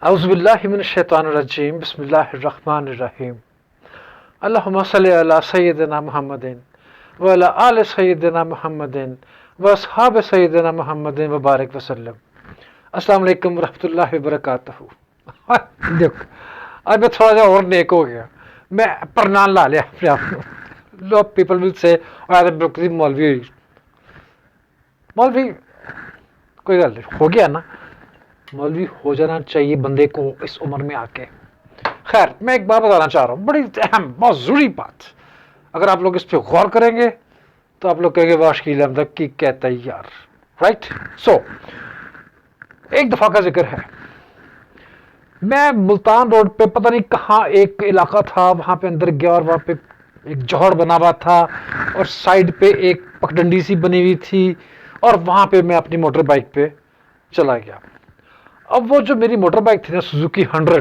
اعوذ باللہ من الشیطان الرجیم بسم اللہ الرحمن الرحیم اللہم صلی علی سیدنا محمد وعلی آل سیدنا محمد واصحاب سیدنا محمد وبارک وسلم۔ السلام علیکم ورحمۃ اللہ وبرکاتہ۔ دیکھ اب میں تھوڑا سا اور نیک ہو گیا، میں پرنان لا لیا اپنے آپ کو۔ لوگ پیپل ول سے مولوی کوئی گل نہیں، ہو گیا نا، مولوی ہو جانا چاہیے بندے کو اس عمر میں آ کے۔ خیر میں ایک بات بتانا چاہ رہا ہوں، بڑی اہم بہت ضروری بات، اگر آپ لوگ اس پہ غور کریں گے تو آپ لوگ کہیں گے واہ شکیل احمد کی کہتا ہے یار، رائٹ؟ سو ایک دفعہ کا ذکر ہے، میں ملتان روڈ پہ پتہ نہیں کہاں ایک علاقہ تھا، وہاں پہ اندر گیا اور وہاں پہ ایک جوہر بنا ہوا تھا اور سائڈ پہ ایک پگڈنڈی سی بنی ہوئی تھی، اور وہاں پہ میں اپنی موٹر بائک پہ چلا گیا۔ اب وہ جو میری موٹر بائک تھی نا، سوزوکی 100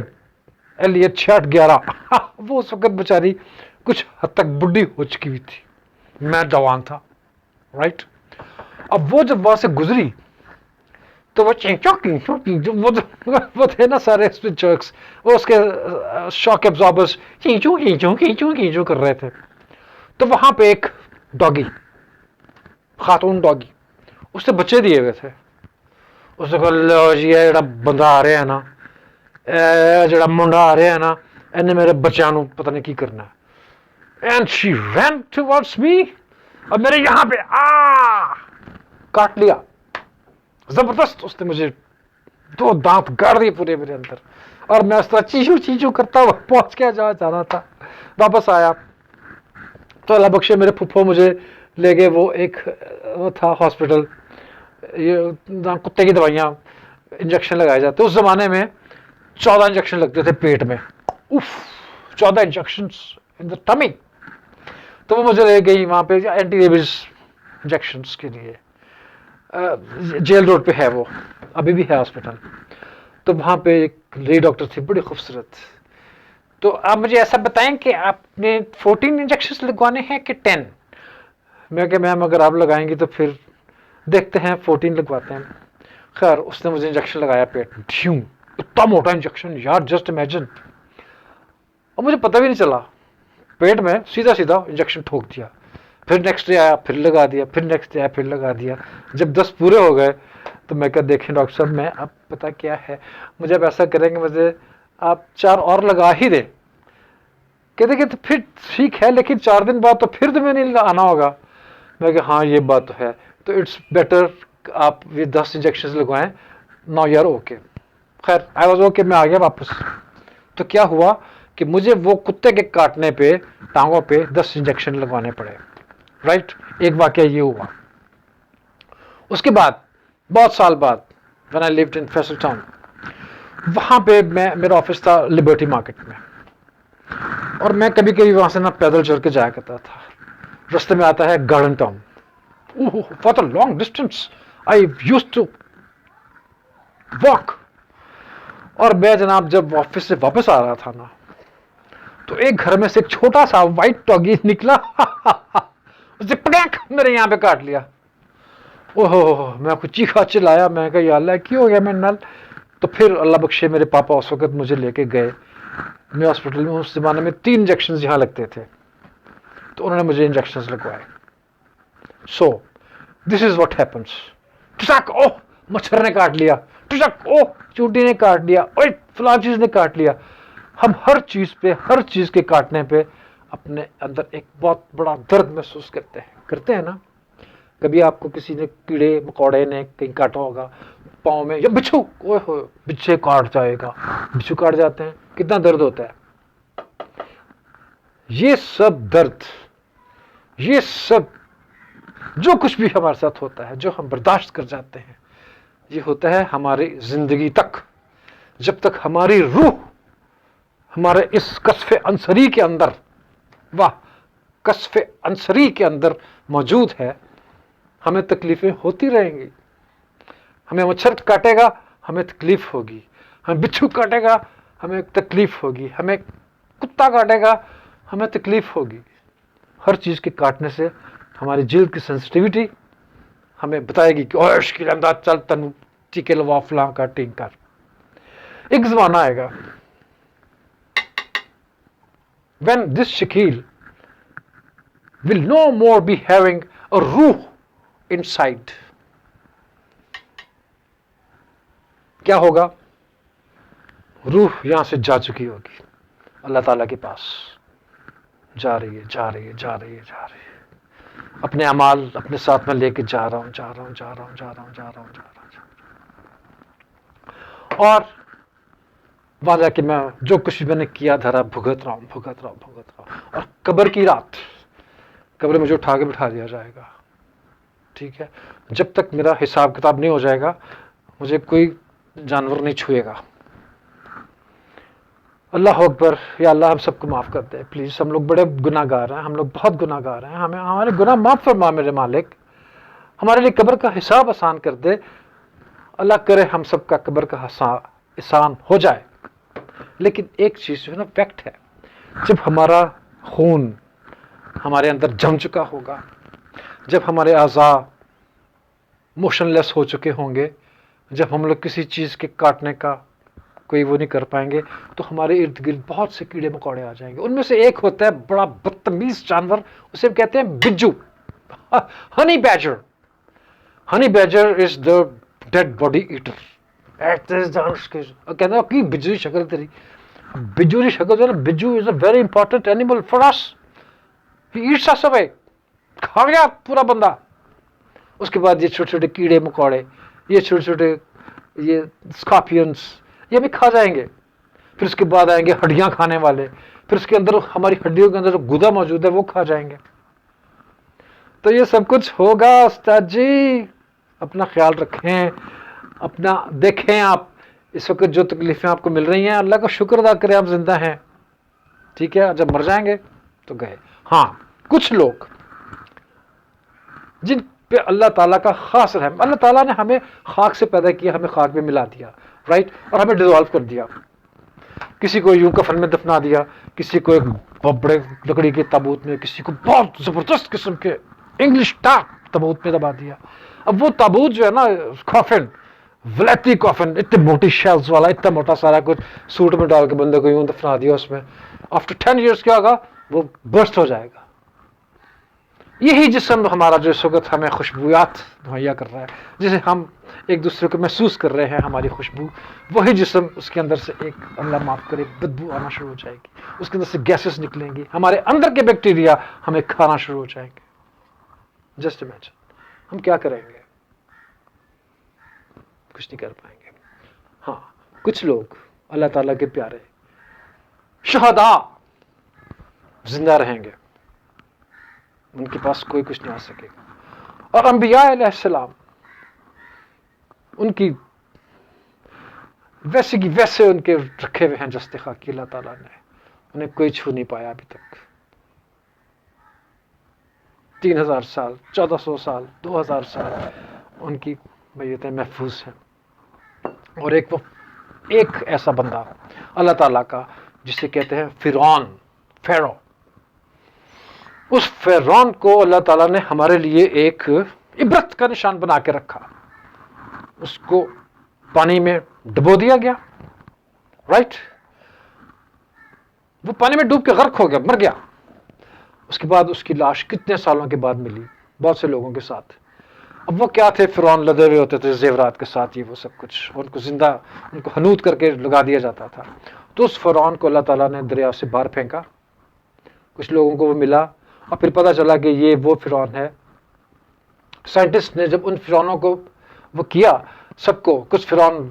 LE 6611 وہ اس وقت بیچاری کچھ حد تک بڈھی ہو چکی ہوئی تھی، میں جوان تھا، رائٹ؟ اب وہ جب وہاں سے گزری تو وہ وہ تھے نا سارے جرکس، وہ اس کے شاک ایبزاربرز کھینچو کر رہے تھے۔ تو وہاں پہ ایک ڈاگی، خاتون ڈاگی، اس نے بچے دیے ہوئے تھے۔ اس نے کہا لو جی یہ جڑا بندہ آ رہا ہے نا، جڑا منڈا آ رہا ہے نا، انہیں میرے بچوں کو پتہ نہیں کی کرنا ہے۔ اینڈ شی رین ٹوورڈز می، اور میرے یہاں پہ کاٹ لیا زبردست۔ اس نے مجھے 2 دانت گاڑ دیے پورے میرے اندر، اور میں اس طرح چیچو کرتا ہوا پہنچ کے جہاں جانا تھا۔ واپس آیا تو اللہ بخشے میرے پھپھو مجھے لے گئے، وہ ایک وہ تھا ہاسپٹل، یہ کتے کی دوائیاں انجیکشن لگائے جاتے، اس زمانے میں 14 انجیکشن لگتے تھے پیٹ میں، 14 انجیکشن ان دا ٹمی۔ تو وہ مجھے لے گئی وہاں پہ اینٹی ریبیز انجیکشنس کے لیے، جیل روڈ پہ ہے وہ، ابھی بھی ہے ہاسپٹل۔ تو وہاں پہ ایک لیڈی ڈاکٹر تھی بڑی خوبصورت۔ تو آپ مجھے ایسا بتائیں کہ آپ نے 14 انجیکشن لگوانے ہیں کہ 10؟ میں کہ میم اگر آپ لگائیں گی تو پھر دیکھتے ہیں، 14 لگواتے ہیں۔ خیر اس نے مجھے انجیکشن لگایا پیٹ میں، ڈھیوں اتنا موٹا انجیکشن یار، جسٹ امیجن۔ اور مجھے پتہ بھی نہیں چلا، پیٹ میں سیدھا انجیکشن ٹھوک دیا۔ پھر نیکسٹ ڈے آیا پھر لگا دیا، پھر نیکسٹ ڈے آیا پھر لگا دیا۔ جب 10 پورے ہو گئے تو میں کہا دیکھیں ڈاکٹر صاحب، میں اب پتہ کیا ہے، مجھے اب ایسا کریں گے مجھے آپ 4 اور لگا ہی دیں۔ کہتے کہ پھر ٹھیک ہے لیکن 4 دن بعد تو پھر تمہیں نہیں آنا ہوگا۔ میں کہ ہاں یہ بات تو ہے، تو اٹس بیٹر آپ یہ 10 انجیکشن لگوائیں، ناؤ یو آر اوکے۔ خیر آئی واز اوکے، میں آ گیا واپس۔ تو کیا ہوا کہ مجھے وہ کتے کے کاٹنے پہ ٹانگوں پہ 10 انجیکشن لگوانے پڑے، رائٹ؟ ایک واقعہ یہ ہوا۔ اس کے بعد بہت سال بعد when I lived in Faisal town, وہاں پہ میرا آفس تھا لبرٹی مارکیٹ میں، اور میں کبھی کبھی وہاں سے نا پیدل چل کے جایا کرتا تھا۔ رستے میں آتا ہے garden town, for a long distance I used to walk۔ اور میں جناب جب آفس سے واپس آ رہا تھا نا، تو ایک گھر میں سے ایک چھوٹا سا وائٹ ڈاگی نکلا، اسے پڑینک میرے یہاں پہ کاٹ لیا۔ اوہ میں کچھ چیخا چلایا، میں کہا یا اللہ کی ہو گیا میرے نال۔ تو پھر اللہ بخشے میرے پاپا اس وقت مجھے لے کے گئے، میں ہاسپٹل میں، اس زمانے میں 3 انجیکشن یہاں لگتے تھے، تو انہوں نے مجھے انجیکشن لگوائے۔ So this is what happens, ٹسک اوہ مچھر نے کاٹ لیا، ٹسک اوہ چونٹی نے کاٹ لیا، اوہ فلاں چیز نے کاٹ لیا۔ ہم ہر چیز کے کاٹنے پہ اپنے اندر ایک بہت بڑا درد محسوس کرتے ہیں نا۔ کبھی آپ کو کسی نے کیڑے مکوڑے نے کہیں کاٹا ہوگا پاؤں میں، یا بچھو، اوہ ہوئے بچھے کاٹ جائے گا، بچھو کاٹ جاتے ہیں، کتنا درد ہوتا ہے۔ یہ سب درد، یہ سب جو کچھ بھی ہمارے ساتھ ہوتا ہے، جو ہم برداشت کر جاتے ہیں، یہ ہوتا ہے ہماری زندگی تک، جب تک ہماری روح ہمارے اس کسف عنصری کے اندر، کسف عنصری کے اندر موجود ہے، ہمیں تکلیفیں ہوتی رہیں گی۔ ہمیں مچھر کاٹے گا ہمیں تکلیف ہوگی، ہمیں بچھو کاٹے گا ہمیں تکلیف ہوگی، ہمیں کتا کاٹے گا ہمیں تکلیف ہوگی۔ ہر چیز کے کاٹنے سے ہماری جلد کی سینسٹیوٹی ہمیں بتائے گی کہ اوہ شکیل انداز چل تنو ٹیکے لوا فلاں کا ٹینکر۔ ایک زمانہ آئے گا when this Shakil will no more be having a ruh inside. کیا ہوگا؟ روح یہاں سے جا چکی ہوگی اللہ تعالیٰ کے پاس، جا رہی ہے اپنے اعمال اپنے ساتھ میں لے کے جا رہا ہوں اور وعدہ کہ میں جو کچھ بھی میں نے کیا دھرا بھگت رہا ہوں اور قبر کی رات قبر مجھے اٹھا کے بٹھا دیا جائے گا. ٹھیک ہے، جب تک میرا حساب کتاب نہیں ہو جائے گا مجھے کوئی جانور نہیں چھوئے گا. اللہ اکبر. یا اللہ ہم سب کو معاف کر دے پلیز. ہم لوگ بڑے گناہ گار ہیں، ہم لوگ بہت گناہ گار ہیں. ہمارے گناہ معاف فرما میرے مالک. ہمارے لیے قبر کا حساب آسان کر دے. اللہ کرے ہم سب کا قبر کا آسان ہو جائے. لیکن ایک چیز جو ہے نا فیکٹ ہے، جب ہمارا خون ہمارے اندر جم چکا ہوگا، جب ہمارے اعضاء موشن لیس ہو چکے ہوں گے، جب ہم لوگ کسی چیز کے کاٹنے کا کوئی وہ نہیں کر پائیں گے، تو ہمارے ارد گرد بہت سے کیڑے مکوڑے آ جائیں گے. ان میں سے ایک ہوتا ہے بڑا بدتمیز جانور، اسے کہتے ہیں بجو، ہنی بیجر. ہنی بیجر از دا ڈیڈ باڈی ایٹر. کہتے ہیں کہ بجو کی شکل تیری، بجو کی شکل جو ہے نا، بجو is a very important animal for us. He eats us away. کھا گیا پورا بندہ. اس کے بعد یہ چھوٹے چھوٹے کیڑے مکوڑے، یہ چھوٹے چھوٹے یہ اسکارپینس، یہ بھی کھا جائیں گے. پھر اس کے بعد آئیں گے ہڈیاں کھانے والے، پھر اس کے اندر ہماری ہڈیوں کے اندر جو گودا موجود ہے وہ کھا جائیں گے. تو یہ سب کچھ ہوگا استاد جی. اپنا خیال رکھیں، اپنا دیکھیں. آپ اس وقت جو تکلیفیں آپ کو مل رہی ہیں، اللہ کا شکر ادا کریں آپ زندہ ہیں. ٹھیک ہے، جب مر جائیں گے تو گئے. ہاں، کچھ لوگ جن پہ اللہ تعالیٰ کا خاص رحم، اللہ تعالیٰ نے ہمیں خاک سے پیدا کیا، ہمیں خاک میں ملا دیا، رائٹ، اور ہمیں ڈیزالو کر دیا. کسی کو یوں کفن میں دفنا دیا، کسی کو ایک بہت بڑے لکڑی کے تابوت میں، کسی کو بہت زبردست قسم کے انگلش ٹاک تابوت میں دبا دیا. اب وہ تابوت جو ہے نا، کافن، ولیتی کافن، اتنے موٹی شیلز والا، اتنا موٹا سارا کچھ سوٹ میں ڈال کے بندے کو یوں دفنا دیا اس میں. آفٹر 10 ایئرس کیا ہوگا؟ وہ برسٹ ہو جائے گا. یہی جسم ہمارا جو اس وقت ہمیں خوشبویات مہیا کر رہا ہے، جسے ہم ایک دوسرے کو محسوس کر رہے ہیں ہماری خوشبو، وہی جسم اس کے اندر سے ایک، اللہ معاف کرے، بدبو آنا شروع ہو جائے گی. اس کے اندر سے گیسز نکلیں گی، ہمارے اندر کے بیکٹیریا ہمیں کھانا شروع ہو جائیں گے. جسٹ امیجن ہم کیا کریں گے؟ کچھ نہیں کر پائیں گے. ہاں، کچھ لوگ اللہ تعالیٰ کے پیارے شہداء زندہ رہیں گے، ان کے پاس کوئی کچھ نہیں آ سکے گا. اور انبیاء علیہ السلام، ان کی ویسے کی ویسے ان کے رکھے ہوئے ہیں جستے خاکی. اللہ تعالیٰ نے انہیں کوئی چھو نہیں پایا ابھی تک. 3000 سال، 1400 سال، 2000 سال ان کی میتیں محفوظ ہیں. اور ایک ایسا بندہ اللہ تعالیٰ کا جسے کہتے ہیں فرعون، فیرو. اس فرعون کو اللہ تعالیٰ نے ہمارے لیے ایک عبرت کا نشان بنا کے رکھا. اس کو پانی میں ڈبو دیا گیا، رائٹ. وہ پانی میں ڈوب کے غرق ہو گیا، مر گیا. اس کے بعد اس کی لاش کتنے سالوں کے بعد ملی بہت سے لوگوں کے ساتھ. اب وہ کیا تھے؟ فرعون لدے ہوئے ہوتے تھے زیورات کے ساتھ، یہ وہ سب کچھ، ان کو زندہ، ان کو حنوط کر کے لگا دیا جاتا تھا. تو اس فرعون کو اللہ تعالیٰ نے دریا سے باہر پھینکا. کچھ لوگوں کو وہ ملا، اور پھر پتہ چلا کہ یہ وہ فرعون ہے. سائنٹسٹ نے جب ان فرعونوں کو وہ کیا سب کو، کچھ فرعون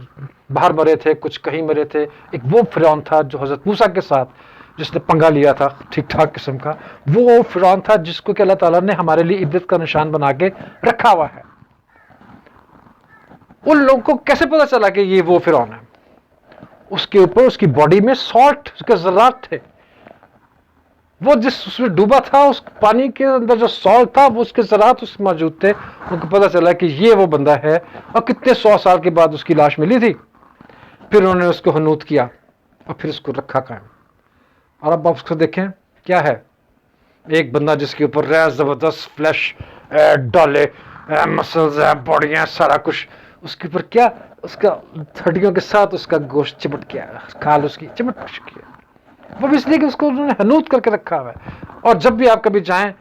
باہر مرے تھے، کچھ کہیں مرے تھے. ایک وہ فرعون تھا جو حضرت موسیٰ کے ساتھ جس نے پنگا لیا تھا ٹھیک ٹھاک قسم کا. وہ فرعون تھا جس کو کہ اللہ تعالیٰ نے ہمارے لیے عبرت کا نشان بنا کے رکھا ہوا ہے. ان لوگوں کو کیسے پتا چلا کہ یہ وہ فرعون ہے؟ اس کے اوپر اس کی باڈی میں سالٹ کے ذرات تھے. وہ جس اس میں ڈوبا تھا، اس پانی کے اندر جو سالٹ تھا، وہ اس کے ذرات اس میں موجود تھے. ان کو پتا چلا کہ یہ وہ بندہ ہے. اور کتنے 100 سال کے بعد اس کی لاش ملی تھی. پھر انہوں نے اس کو حنوط کیا اور پھر اس کو رکھا قائم. اور اب آپ اس کو دیکھیں کیا ہے؟ ایک بندہ جس کے اوپر زبردست فلیش ڈالے، مسلز ہیں، باڈی ہیں، سارا کچھ. اس کے اوپر کیا اس کا ہڈیوں کے ساتھ اس کا گوشت چمٹ گیا، کھال اس کی چمٹ چکی ہے، وہ بھی اس لیے کہ اس کو انہوں نے حنوط کر کے رکھا ہوا ہے۔ اور جب بھی آپ کبھی جائیں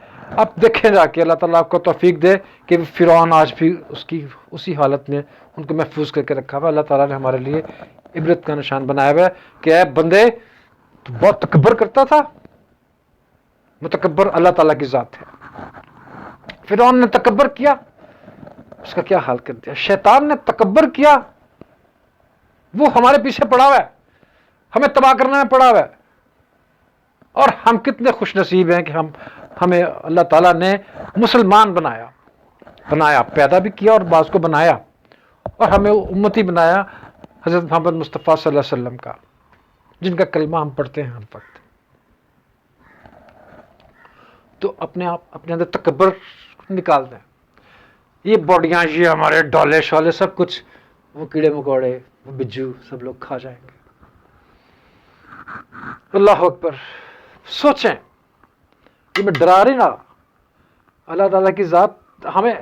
آپ دیکھیں جا کے، اللہ تعالیٰ آپ کو توفیق دے کہ فرعون آج بھی اس کی اسی حالت میں ان کو محفوظ کر کے رکھا ہوا ہے۔ اللہ تعالیٰ نے ہمارے لیے عبرت کا نشان بنایا ہوا ہے کہ اے بندے تو بہت تکبر کرتا تھا، متکبر اللہ تعالیٰ کی ذات ہے۔ فرعون نے تکبر کیا، اس کا کیا حال کر دیا، شیطان نے تکبر کیا، وہ ہمارے پیچھے پڑا ہوا ہے، ہمیں تباہ کرنے میں پڑا ہوا ہے۔ اور ہم کتنے خوش نصیب ہیں کہ ہمیں اللہ تعالیٰ نے مسلمان بنایا، پیدا بھی کیا اور بعض کو بنایا، اور ہمیں امتی بنایا حضرت محمد مصطفیٰ صلی اللہ علیہ وسلم کا، جن کا کلمہ ہم پڑھتے ہیں ہر وقت۔ تو اپنے اندر تکبر نکال دیں۔ یہ باڈیاں، یہ ہمارے ڈولے شولے سب کچھ وہ کیڑے مکوڑے، وہ بجو سب لوگ کھا جائیں گے۔ اللہ اکبر، سوچیں، یہ میں ڈرا رہی نا، اللہ تعالیٰ کی ذات ہمیں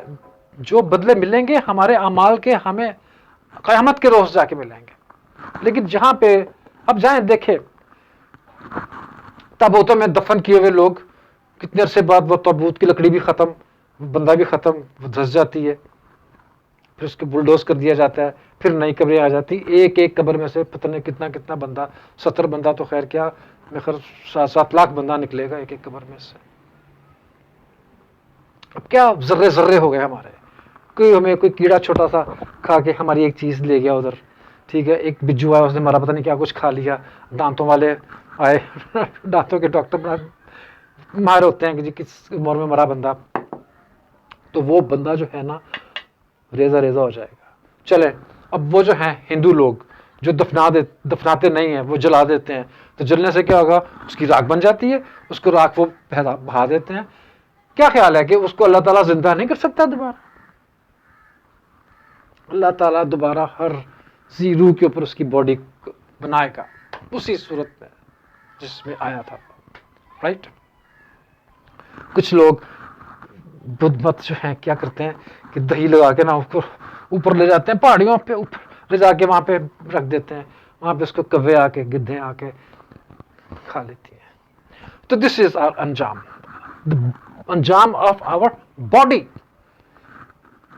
جو بدلے ملیں گے ہمارے اعمال کے، ہمیں قیامت کے روز جا کے ملیں گے۔ لیکن جہاں پہ اب جائیں دیکھیں تابوتوں میں دفن کیے ہوئے لوگ، کتنے عرصے بعد وہ تابوت کی لکڑی بھی ختم، بندہ بھی ختم، وہ دھس جاتی ہے، پھر اس کو بلڈوز کر دیا جاتا ہے، پھر نئی قبریں آ جاتی، ایک ایک قبر میں سے پتہ نہیں کتنا بندہ، 70 بندہ تو خیر کیا، میں خیر 7 لاکھ بندہ نکلے گا ایک ایک قبر میں سے۔ اب کیا ذرے ہو گئے ہمارے، ہمیں کوئی کیڑا چھوٹا سا کھا کے ہماری ایک چیز لے گیا ادھر، ٹھیک ہے، ایک بجو آیا اس نے ہمارا پتہ نہیں کیا کچھ کھا لیا، دانتوں والے آئے دانتوں کے ڈاکٹر ماہر ہوتے ہیں کہ جی کس عمر میں مرا بندہ، تو وہ بندہ جو ہے نا ریزہ ہو جائے گا۔ چلیں اب وہ جو ہیں ہندو لوگ جو دفناتے نہیں ہیں، وہ جلا دیتے ہیں، تو جلنے سے کیا ہوگا، اس کی راکھ بن جاتی ہے، اس کو راکھ وہ بہا دیتے ہیں۔ کیا خیال ہے کہ اس کو اللہ تعالیٰ زندہ نہیں کر سکتا دوبارہ؟ اللہ تعالیٰ دوبارہ ہر ذی روح کے اوپر اس کی باڈی بنائے گا اسی صورت میں جس میں آیا تھا، رائٹ؟ کچھ لوگ بدھ مت جو ہیں کیا کرتے ہیں کہ دہی لگا کے نا اوپر لے جاتے ہیں، پہاڑیوں پہ اوپر لے جا کے وہاں پہ رکھ دیتے ہیں، وہاں پہ اس کو کوے آ کے گدھیں آ کے کھا لیتی ہیں۔ تو دس از آور انجام آف آور باڈی،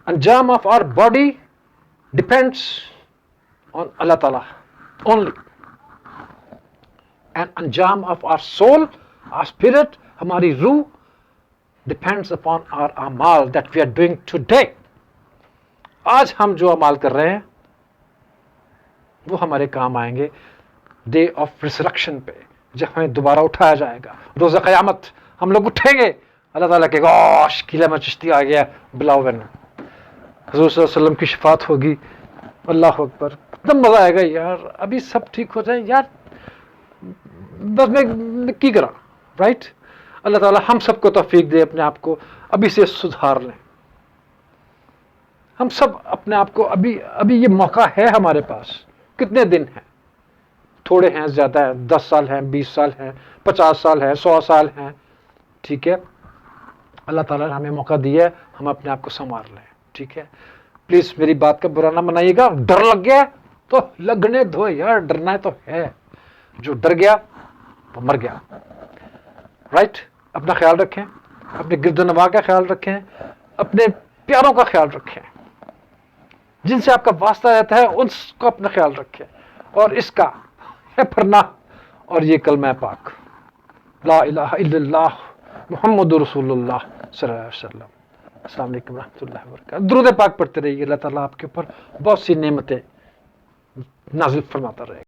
انجام of our body depends on اللہ تعالیٰ اونلی، اینڈ انجام of our soul, our spirit, ہماری روح depends upon our amal that we are doing today۔ آج ہم جو عمال کر رہے ہیں وہ ہمارے کام آئیں گے ڈے آف ریسرکشن پہ، جب ہمیں دوبارہ اٹھایا جائے گا، روز قیامت ہم لوگ اٹھیں گے، اللہ تعالیٰ کہے گا اوش قلعہ میں چشتی آ گیا، بلاؤ بہن، حضور صلی اللہ علیہ وسلم کی شفاعت ہوگی، اللہ اکبر، اتنا مزہ آئے گا یار، ابھی سب ٹھیک ہو جائے یار، بس میں کی کرا، رائٹ؟ اللہ تعالیٰ ہم سب کو توفیق دے اپنے آپ کو ابھی سے سدھار لیں، ہم سب اپنے آپ کو ابھی یہ موقع ہے ہمارے پاس، کتنے دن ہیں، تھوڑے ہیں زیادہ ہیں، 10 سال ہیں، 20 سال ہیں، 50 سال ہیں، 100 سال ہیں، ٹھیک ہے، اللہ تعالیٰ نے ہمیں موقع دیا ہے، ہم اپنے آپ کو سنوار لیں، ٹھیک ہے؟ پلیز میری بات کا برا نہ منائیے گا، ڈر لگ گیا تو لگنے دو یار، ڈرنا تو ہے، جو ڈر گیا وہ مر گیا، رائٹ؟ اپنا خیال رکھیں، اپنے گرد و نواح کا خیال رکھیں، اپنے پیاروں کا خیال رکھیں، جن سے آپ کا واسطہ رہتا ہے ان کو اپنا خیال رکھیں، اور اس کا ہے پڑھنا اور یہ کلمہ پاک لا الہ الا اللہ محمد رسول اللہ صلی اللہ علیہ وسلم۔ السلام علیکم ورحمۃ اللہ وبرکاتہ۔ درود پاک پڑھتے رہیے، اللہ تعالیٰ آپ کے اوپر بہت سی نعمتیں نازل فرماتا رہے گا۔